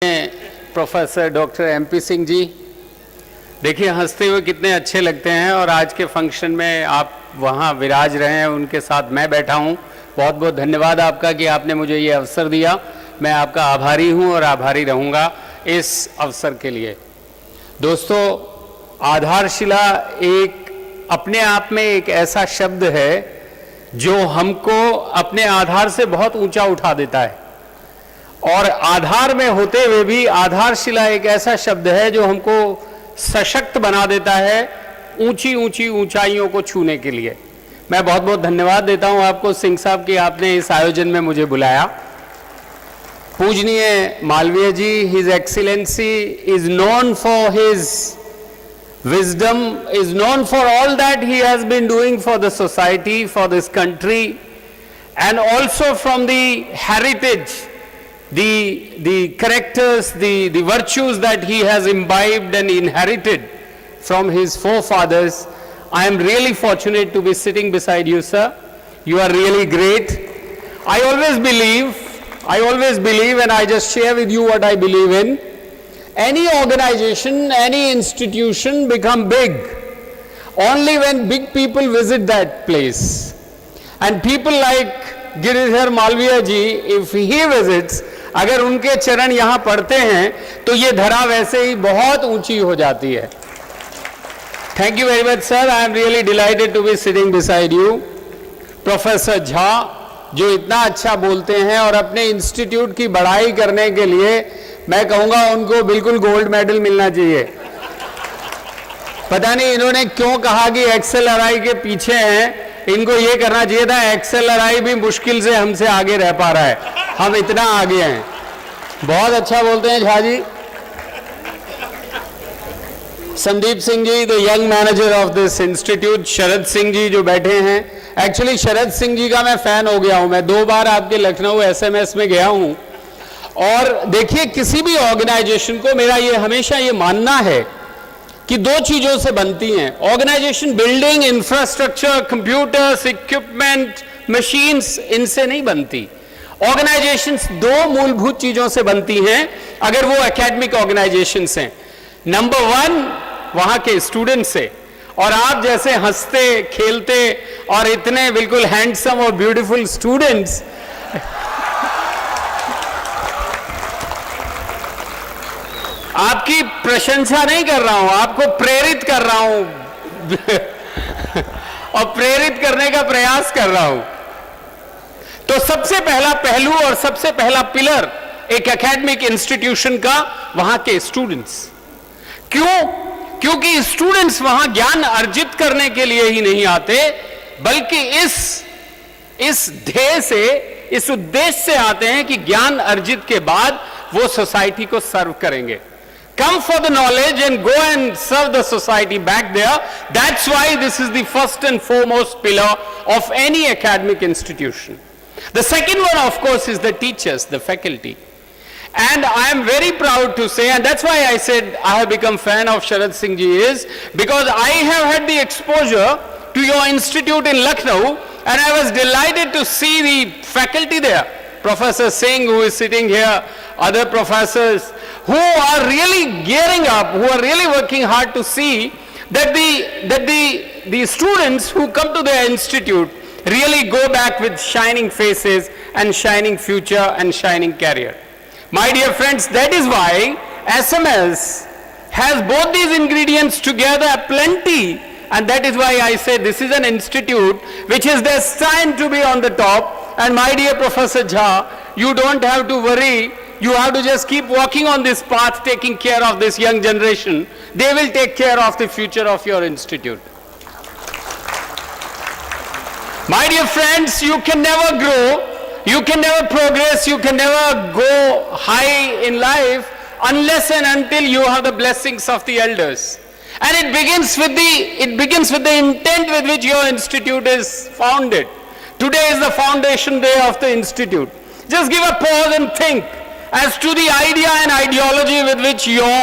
Professor doctor MP Singh ji, देखिए हंसते हुए कितने अच्छे लगते हैं और आज के फंक्शन में आप वहाँ विराज रहे हैं, उनके साथ मैं बैठा हूँ। बहुत बहुत धन्यवाद आपका कि आपने मुझे ये अवसर दिया। मैं आपका आभारी हूँ और आभारी रहूँगा इस अवसर के लिए। दोस्तों, आधारशिला एक अपने आप में एक ऐसा शब्द है जो हमको अपने आधार से बहुत ऊंचा उठा देता है, और आधार में होते हुए भी आधारशिला एक ऐसा शब्द है जो हमको सशक्त बना देता है ऊंची ऊंची ऊंचाइयों को छूने के लिए। मैं बहुत बहुत धन्यवाद देता हूं आपको सिंह साहब कि आपने इस आयोजन में मुझे बुलाया। पूजनीय Malviya ji, his excellency is known for his wisdom, is known for all that he has been doing for the society, for this country, and also from the heritage, the characters, the virtues that he has imbibed and inherited from his forefathers. I am really fortunate to be sitting beside you, sir. You are really great. I always believe, and I just share with you what I believe in. Any organization, any institution become big only when big people visit that place. And people like Giridhar Malviya ji, if he visits, अगर उनके चरण यहाँ पड़ते हैं तो ये धरा वैसे ही बहुत ऊंची हो जाती है। Thank you very much, sir. I am really delighted to be sitting beside you. Professor Jha जो इतना अच्छा बोलते हैं और अपने इंस्टीट्यूट की बढ़ाई करने के लिए मैं कहूंगा उनको बिल्कुल गोल्ड मेडल मिलना चाहिए। पता नहीं इन्होंने क्यों कहा कि एक्सएलआरआई के पीछे हैं, इनको ये करना चाहिए था एक्सएलआरआई भी मुश्किल से हमसे आगे रह पा रहा है, हम इतना आगे हैं। बहुत अच्छा बोलते हैं Jha ji. Sandeep Singh ji, the young manager of this institute, Sharad Singh ji जो बैठे हैं। एक्चुअली शरद सिंह जी का मैं फैन हो गया हूं, मैं 2 बार आपके लखनऊ एसएमएस में गया हूं। और देखिए, किसी भी ऑर्गेनाइजेशन को मेरा ये हमेशा ये मानना है कि 2 चीजों से बनती हैं organisation. Building, infrastructure, computers, equipment, machines, इनसे नहीं बनती। ऑर्गेनाइजेशंस 2 मूलभूत चीजों से बनती हैं अगर वो एकेडमिक ऑर्गेनाइजेशंस हैं। नंबर 1 वहां के स्टूडेंट्स से, और आप जैसे हंसते खेलते और इतने बिल्कुल हैंडसम और ब्यूटीफुल स्टूडेंट्स, आपकी प्रशंसा नहीं कर रहा हूं, आपको प्रेरित कर रहा हूं और प्रेरित करने का प्रयास कर रहा हूं। तो सबसे पहला पहलू और सबसे पहला पिलर एक एकेडमिक इंस्टीट्यूशन का वहां के स्टूडेंट्स। क्यों? क्योंकि स्टूडेंट्स वहां ज्ञान अर्जित करने के लिए ही नहीं आते, बल्कि इस ध्येय से, इस उद्देश्य से आते हैं कि ज्ञान अर्जित के बाद वो सोसाइटी को सर्व करेंगे। Come for the knowledge and go and serve the society back there. That's why this is the first and foremost pillar of any academic institution. The second one, of course, is the teachers, the faculty. And I am very proud to say, and that's why I said I have become fan of Sharad Singh ji, is because I have had the exposure to your institute in Lucknow, and I was delighted to see the faculty there. Professor Singh, who is sitting here, other professors who are really gearing up, who are really working hard to see that the students who come to their institute really go back with shining faces and shining future and shining career. My dear friends, that is why SMS has both these ingredients together plenty, and that is why I say this is an institute which is destined to be on the top. And my dear Professor Jha, you don't have to worry. You have to just keep walking on this path, taking care of this young generation. They will take care of the future of your institute. My dear friends, you can never grow, you can never progress, you can never go high in life unless and until you have the blessings of the elders. And it begins with the intent with which your institute is founded. Today is the foundation day of the institute. Just give a pause and think as to the idea and ideology with which your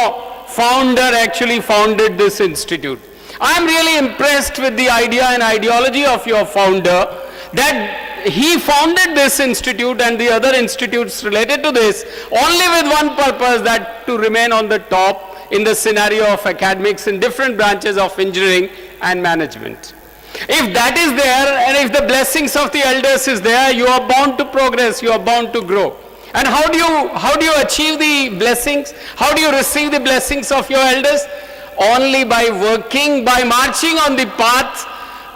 founder actually founded this institute. I am really impressed with the idea and ideology of your founder, that he founded this institute and the other institutes related to this only with one purpose, that to remain on the top in the scenario of academics in different branches of engineering and management. If that is there, and if the blessings of the elders is there, you are bound to progress, you are bound to grow. And how do you achieve the blessings? How do you receive the blessings of your elders? Only by working, by marching on the path,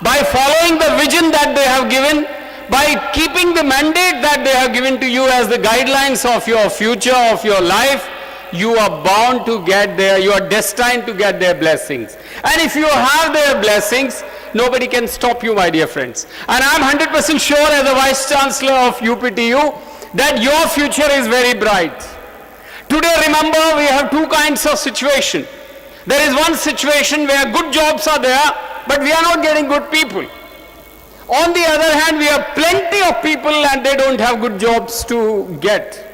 by following the vision that they have given, by keeping the mandate that they have given to you as the guidelines of your future, of your life. You are bound to get there, you are destined to get their blessings. And if you have their blessings, nobody can stop you, my dear friends. And I am 100% sure as the Vice Chancellor of UPTU that your future is very bright. Today, remember, we have two kinds of situation. There is one situation where good jobs are there, but we are not getting good people. On the other hand, we have plenty of people and they don't have good jobs to get.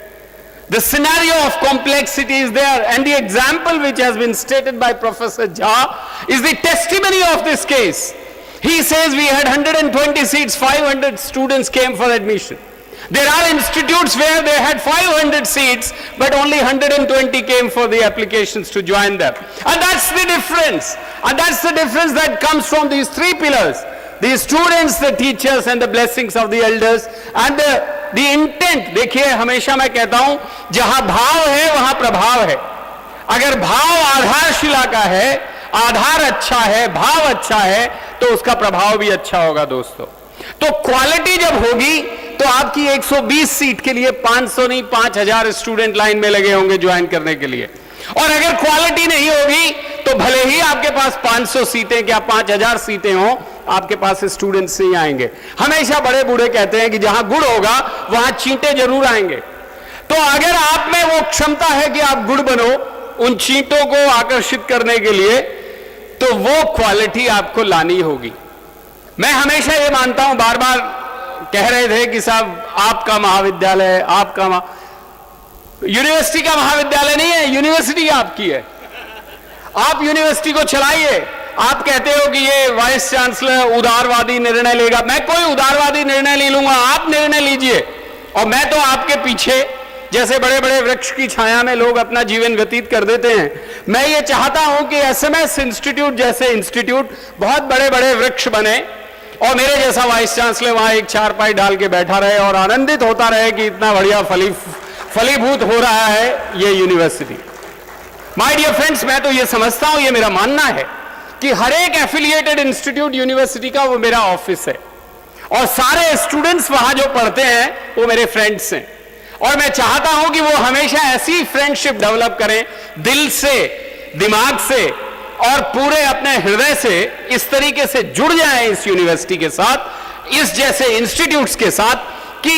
The scenario of complexity is there, and the example which has been stated by Professor Jha is the testimony of this case. He says we had 120 seats, 500 students came for admission. There are institutes where they had 500 seats, but only 120 came for the applications to join them. And that's the difference. And that's the difference that comes from these three pillars. The students, the teachers and the blessings of the elders and the intent. देखिए, हमेशा मैं कहता हूं, जहां भाव है वहां प्रभाव है. अगर भाव आधारशिला का है, आधार अच्छा है, भाव अच्छा है, तो उसका प्रभाव भी अच्छा होगा दोस्तों. तो क्वालिटी जब होगी तो आपकी 120 सीट के लिए 500 नहीं 5000 स्टूडेंट लाइन में लगे होंगे ज्वाइन करने के लिए. और अगर क्वालिटी नहीं होगी तो भले ही आपके पास 500 सीटें क्या 5000 सीटें हो, आपके पास स्टूडेंट्स नहीं आएंगे. हमेशा बड़े बूढ़े कहते हैं कि जहां गुड़ होगा वहां चींटे जरूर आएंगे. तो अगर आप में वो क्षमता है कि आप गुड़ बनो उन चींटों को आकर्षित करने के लिए, तो वो क्वालिटी आपको लानी होगी. मैं हमेशा ये मानता हूं, बार बार कह रहे थे कि साहब आपका महाविद्यालय, आपका यूनिवर्सिटी का महाविद्यालय नहीं है, यूनिवर्सिटी आपकी है. आप यूनिवर्सिटी को चलाइए. आप कहते हो कि ये वाइस चांसलर उदारवादी निर्णय लेगा. मैं कोई उदारवादी निर्णय नहीं लूंगा, आप निर्णय लीजिए और मैं तो आपके पीछे, जैसे बड़े बड़े वृक्ष की छाया में लोग अपना जीवन व्यतीत कर देते हैं, मैं ये चाहता हूं कि एसएमएस इंस्टीट्यूट जैसे इंस्टीट्यूट बहुत बड़े बड़े वृक्ष बने और मेरे जैसा वाइस चांसलर वहां एक चारपाई डाल के बैठा रहे और आनंदित होता रहे कि इतना बढ़िया फलीभूत हो रहा है ये यूनिवर्सिटी. माय डियर फ्रेंड्स, मैं तो ये समझता हूं, ये मेरा मानना है कि हर एक एफिलिएटेड इंस्टीट्यूट यूनिवर्सिटी का वो मेरा ऑफिस है और सारे स्टूडेंट्स वहां जो पढ़ते हैं वो मेरे फ्रेंड्स हैं. और मैं चाहता हूं कि वो हमेशा ऐसी फ्रेंडशिप डेवलप करें, दिल से, दिमाग से और पूरे अपने हृदय से इस तरीके से जुड़ जाएं इस यूनिवर्सिटी के साथ, इस जैसे इंस्टीट्यूट्स के साथ, कि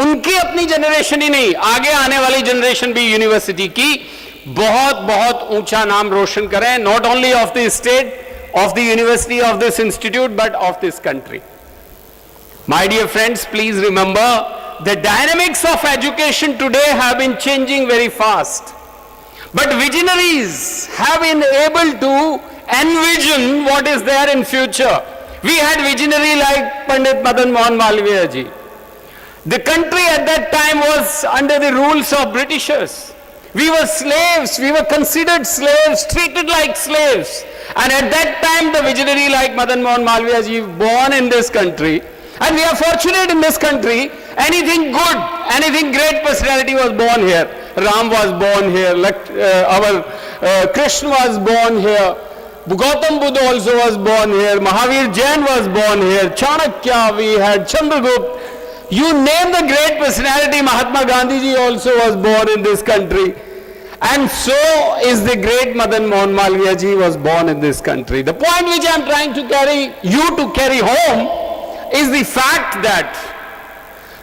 उनकी अपनी जनरेशन ही नहीं, आगे आने वाली जनरेशन भी यूनिवर्सिटी की बहुत बहुत ऊंचा नाम रोशन करें, not only of the state, of the university, of this institute, but of this country. My dear friends, please remember the dynamics of education today have been changing very fast. But visionaries have been able to envision what is there in future. We had visionary like Pandit Madan Mohan Malviya ji. The country at that time was under the rules of Britishers. We were slaves, we were considered slaves, treated like slaves. And at that time the visionary like Madan Mohan Malviya ji born in this country, and we are fortunate in this country, anything good, anything great personality was born here. Ram was born here, our Krishna was born here, Gautam Buddha also was born here, Mahavir Jain was born here, Chanakya we had, Chandragupta. You name the great personality, Mahatma Gandhi ji also was born in this country. And so is the great Madan Mohan Malviya ji was born in this country. The point which I am trying to carry home is the fact that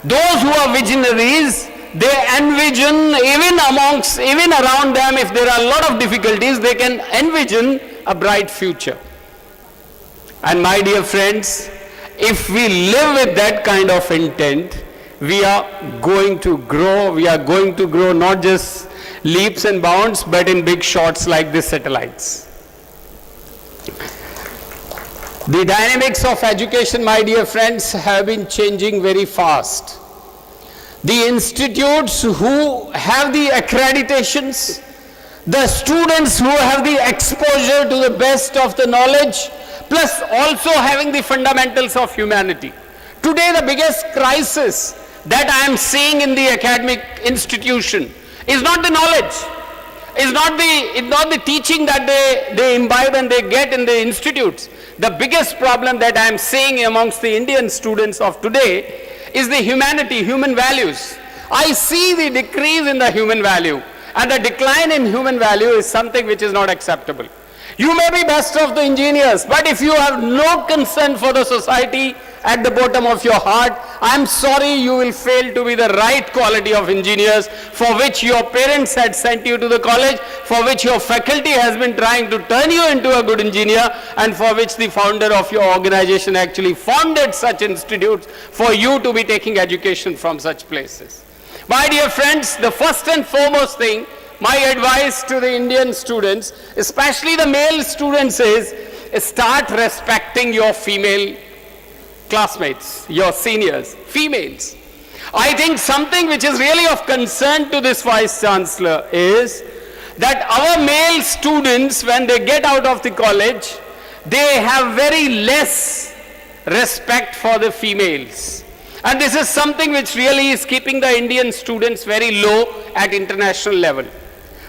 those who are visionaries, they envision even around them, if there are a lot of difficulties, they can envision a bright future. And my dear friends, if we live with that kind of intent, we are going to grow. We are going to grow not just leaps and bounds, but in big shots like the satellites. The dynamics of education, my dear friends, have been changing very fast. The institutes who have the accreditations, the students who have the exposure to the best of the knowledge, plus also having the fundamentals of humanity. Today, the biggest crisis that I am seeing in the academic institution is not the knowledge, is not the teaching that they imbibe and they get in the institutes. The biggest problem that I am seeing amongst the Indian students of today is the humanity, human values. I see the decrease in the human value, and the decline in human value is something which is not acceptable. You may be best of the engineers, but if you have no concern for the society at the bottom of your heart, I am sorry, you will fail to be the right quality of engineers for which your parents had sent you to the college, for which your faculty has been trying to turn you into a good engineer, and for which the founder of your organization actually founded such institutes for you to be taking education from such places. My dear friends, the first and foremost thing, my advice to the Indian students, especially the male students, is start respecting your female classmates, your seniors, females. I think something which is really of concern to this Vice Chancellor is that our male students, when they get out of the college, they have very less respect for the females. And this is something which really is keeping the Indian students very low at international level.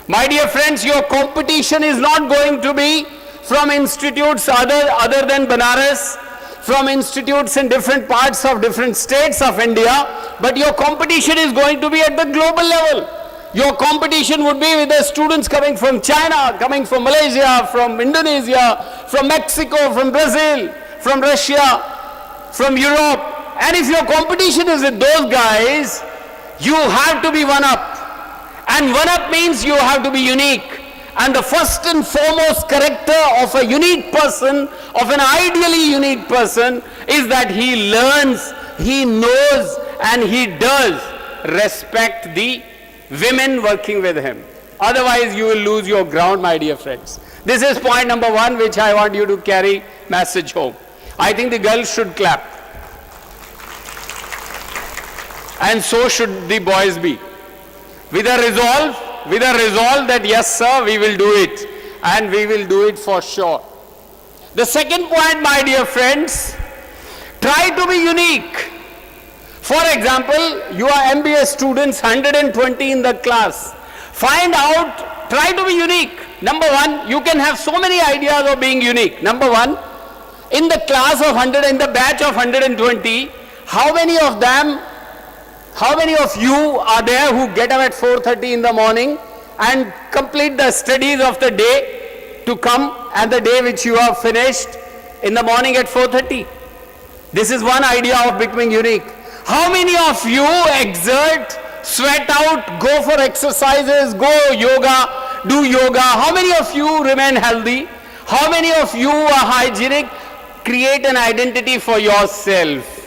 My dear friends, your competition is not going to be from institutes other than Banaras, from institutes in different parts of different states of India, but your competition is going to be at the global level. Your competition would be with the students coming from China, coming from Malaysia, from Indonesia, from Mexico, from Brazil, from Russia, from Europe. And if your competition is with those guys, you have to be one up. And one up means you have to be unique. And the first and foremost character of a unique person, of an ideally unique person, is that he learns, he knows, and he does respect the women working with him. Otherwise, you will lose your ground, my dear friends. This is point number one, which I want you to carry message home. I think the girls should clap. And so should the boys be. With a resolve that yes sir, we will do it, and we will do it for sure. The second point, my dear friends, try to be unique. For example, you are MBA students, 120 in the class. Find out, try to be unique. Number one, you can have so many ideas of being unique. Number one, in the class of 100, in the batch of 120, how many of you are there who get up at 4:30 in the morning and complete the studies of the day to come, and the day which you have finished in the morning at 4:30? This is one idea of becoming unique. How many of you exert, sweat out, go for exercises, go yoga, do yoga? How many of you remain healthy? How many of you are hygienic? Create an identity for yourself.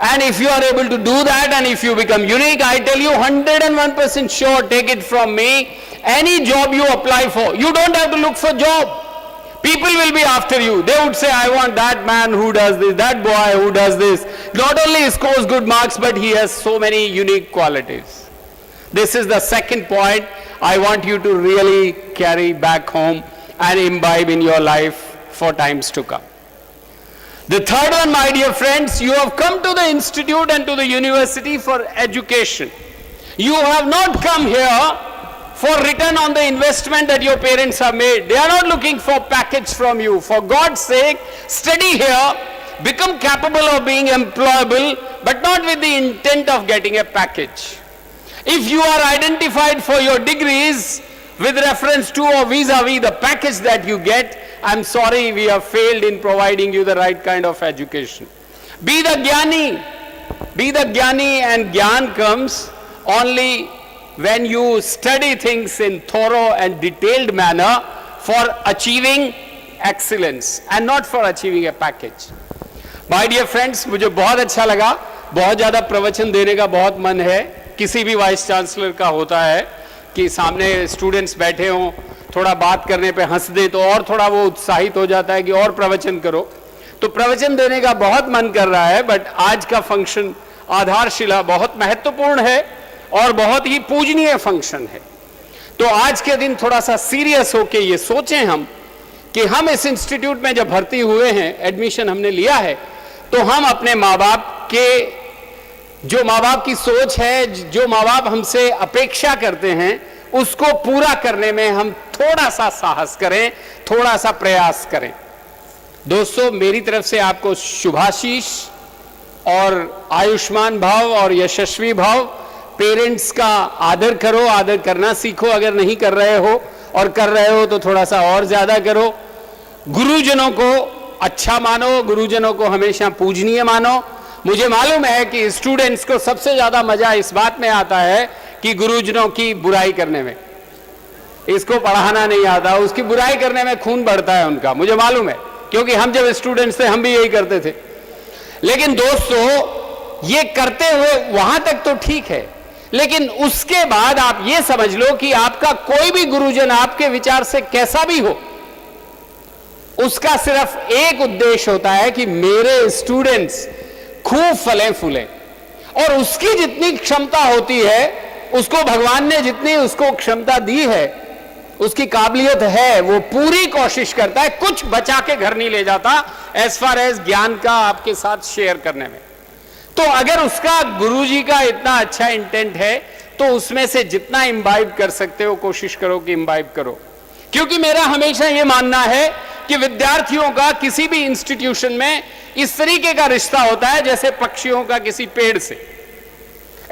And if you are able to do that, and if you become unique, I tell you 101% sure, take it from me, any job you apply for, you don't have to look for job. People will be after you. They would say, I want that man who does this, that boy who does this. Not only scores good marks, but he has so many unique qualities. This is the second point I want you to really carry back home and imbibe in your life for times to come. The third one, my dear friends, you have come to the institute and to the university for education. You have not come here for return on the investment that your parents have made. They are not looking for package from you. For God's sake, study here, become capable of being employable, but not with the intent of getting a package. If you are identified for your degrees with reference to or vis-a-vis the package that you get, I'm sorry, we have failed in providing you the right kind of education. Be the Jnani. Be the Jnani, and Jnana comes only when you study things in thorough and detailed manner for achieving excellence and not for achieving a package. My dear friends, मुझे बहुत अच्छा लगा, बहुत ज़्यादा प्रवचन देने का बहुत मन है. किसी भी वाइस चांसलर का होता है कि सामने स्टूडेंट्स बैठे हों, थोड़ा बात करने पे हंस दे तो और थोड़ा वो उत्साहित हो जाता है कि और प्रवचन करो. तो प्रवचन देने का बहुत मन कर रहा है, बट आज का फंक्शन आधारशिला बहुत महत्वपूर्ण है और बहुत ही पूजनीय फंक्शन है। तो आज के दिन थोड़ा सा सीरियस होके ये सोचें हम कि हम इस इंस्टीट्यूट में जब भर्ती हुए हैं, एडमिशन हमने लिया है, तो हम अपने माँ बाप के, जो माँ बाप की सोच है, जो माँ बाप हमसे अपेक्षा करते हैं, उसको पूरा करने में हम थोड़ा सा साहस करें, थोड़ा सा प्रयास करें। दोस्तों, मेरी तरफ से आपको शुभाशीष और आयुष्मान भाव और यशस्वी भाव। पेरेंट्स का आदर करो, आदर करना सीखो अगर नहीं कर रहे हो, और कर रहे हो तो थोड़ा सा और ज्यादा करो। गुरुजनों को अच्छा मानो, गुरुजनों को हमेशा पूजनीय मानो। मुझे मालूम है कि स्टूडेंट्स को सबसे ज्यादा मजा इस बात में आता है कि गुरुजनों की बुराई करने में। इसको पढ़ाना नहीं आता, उसकी बुराई करने में खून बढ़ता है उनका, मुझे मालूम है, क्योंकि हम जब स्टूडेंट्स थे हम भी यही करते थे। लेकिन दोस्तों, ये करते हुए वहां तक तो ठीक है, लेकिन उसके बाद आप ये समझ लो कि आपका कोई भी गुरुजन आपके विचार से कैसा भी हो, उसका सिर्फ एक उद्देश्य होता है कि मेरे स्टूडेंट्स खूब फले फूले, और उसकी जितनी क्षमता होती है, उसको भगवान ने जितनी उसको क्षमता दी है, उसकी काबिलियत है, वो पूरी कोशिश करता है, कुछ बचा के घर नहीं ले जाता एज फार एज ज्ञान का आपके साथ शेयर करने में। तो अगर उसका गुरुजी का इतना अच्छा इंटेंट है, तो उसमें से जितना इम्बाइब कर सकते हो कोशिश करो कि इम्बाइब करो। क्योंकि मेरा हमेशा यह मानना है कि विद्यार्थियों का किसी भी इंस्टीट्यूशन में इस तरीके का रिश्ता होता है जैसे पक्षियों का किसी पेड़ से।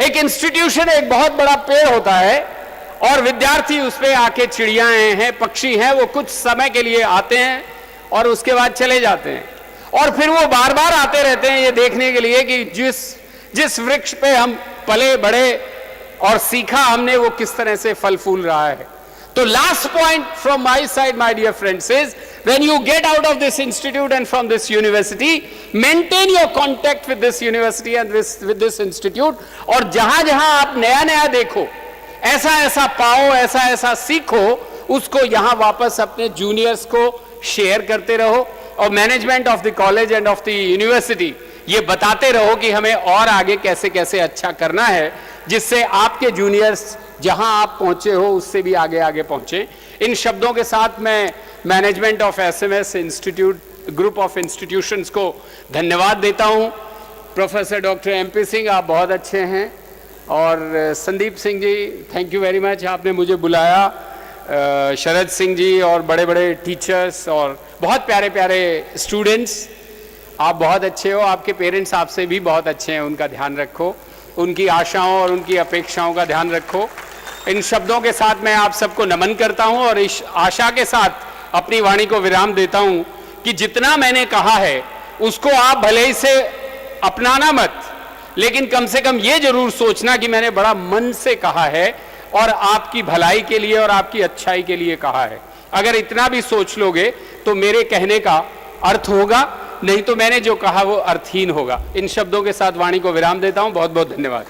एक इंस्टीट्यूशन एक बहुत बड़ा पेड़ होता है, और विद्यार्थी उस पे आके, चिड़ियाएं हैं, पक्षी हैं, वो कुछ समय के लिए आते हैं और उसके बाद चले जाते हैं, और फिर वो बार बार आते रहते हैं ये देखने के लिए कि जिस वृक्ष पे हम पले बड़े और सीखा हमने, वो किस तरह से फल फूल रहा है। तो last point from my side, my dear friends, is when you get out of this institute and from this university, maintain your contact with this university and with this institute, और जहां जहां आप नया नया देखो, ऐसा ऐसा पाओ, ऐसा ऐसा सीखो, उसको यहां वापस अपने जूनियर्स को शेयर करते रहो, और management of the college end of the university ये बताते रहो कि हमें और आगे कैसे कैसे अच्छा करना है, जिससे आपके जूनियर्स जहां आप पहुंचे हो उससे भी आगे आगे पहुंचे। इन शब्दों के साथ मैं management of SMS institute, group of institutions को धन्यवाद देता हूं। प्रोफेसर डॉक्टर एमपी सिंह, आप बहुत अच्छे हैं, और संदीप सिंह जी, थैंक यू वेरी मच, आपने मुझे बुलाया। शरद सिंह जी और बड़े बड़े टीचर्स और बहुत प्यारे प्यारे स्टूडेंट्स, आप बहुत अच्छे हो। आपके पेरेंट्स आपसे भी बहुत अच्छे हैं, उनका ध्यान रखो, उनकी आशाओं और उनकी अपेक्षाओं का ध्यान रखो। इन शब्दों के साथ मैं आप सबको नमन करता हूं, और इस आशा के साथ अपनी वाणी को विराम देता हूं कि जितना मैंने कहा है उसको आप भले ही से अपनाना मत, लेकिन कम से कम ये जरूर सोचना कि मैंने बड़ा मन से कहा है और आपकी भलाई के लिए और आपकी अच्छाई के लिए कहा है। अगर इतना भी सोच लोगे तो मेरे कहने का अर्थ होगा, नहीं तो मैंने जो कहा वो अर्थहीन होगा। इन शब्दों के साथ वाणी को विराम देता हूं। बहुत बहुत धन्यवाद।